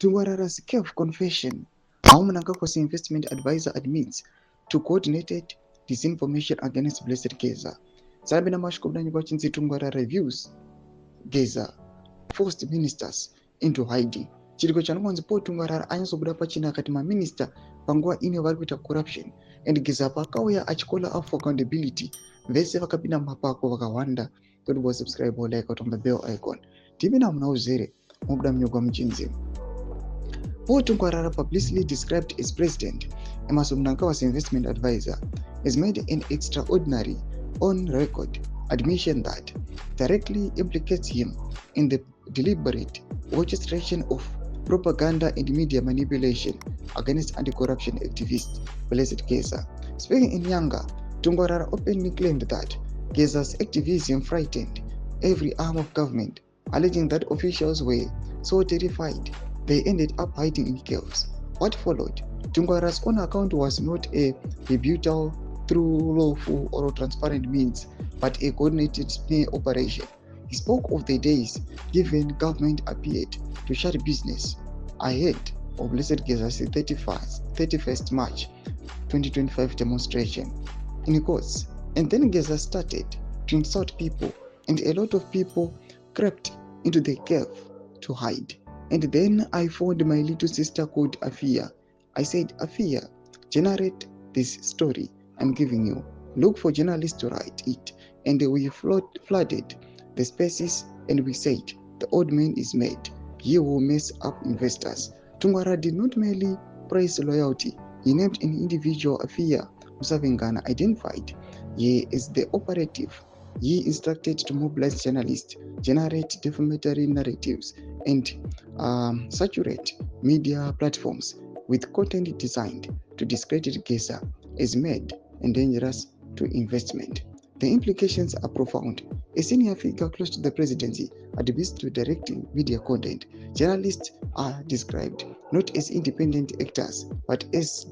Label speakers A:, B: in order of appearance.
A: Tungwarara's cave confession. How mnangagwa's investment advisor admits to coordinated disinformation against Blessed Geza. Sabina Mashkobdani Bachinzi Tungwarara reviews Geza forced ministers into hiding. Chiriko chanonzi po Tungwarara anyasobuda pachina akati maminister panguva ine vari kuita corruption and Geza pakauya achikola up for accountability vese vakapinda mumapako vakawanda. Don't go subscribe or like on the bell icon. Timina munauzere mubuda mnyogwa muchinzi. Paul Tungwarara, publicly described as president, Emmerson Mnangagwa's investment advisor, has made an extraordinary, on-record admission that directly implicates him in the deliberate orchestration of propaganda and media manipulation against anti-corruption activist Blessed Geza. Speaking in Yanga, Tungwarara openly claimed that Geza's activism frightened every arm of government, alleging that officials were so terrified they ended up hiding in caves. What followed? Tungwarara's own account was not a rebuttal through lawful or transparent means, but a coordinated snare operation. He spoke of the days given government appeared to shut business ahead of Blessed Geza's 31st March 2025 demonstration. In quotes, and then Geza started to insult people, and a lot of people crept into the cave to hide. And then I found my little sister called Afia. I said, Afia, generate this story I'm giving you. Look for journalists to write it. And we flooded the spaces and we said, the old man is mad. He will mess up investors. Tungwarara did not merely praise loyalty. He named an individual, Afia Musavengana, identified he is the operative. He instructed to mobilize journalists, generate defamatory narratives, and saturate media platforms with content designed to discredit Geza as mad and dangerous to investment. The implications are profound. A senior figure close to the presidency admits to directing media content. Journalists are described not as independent actors, but as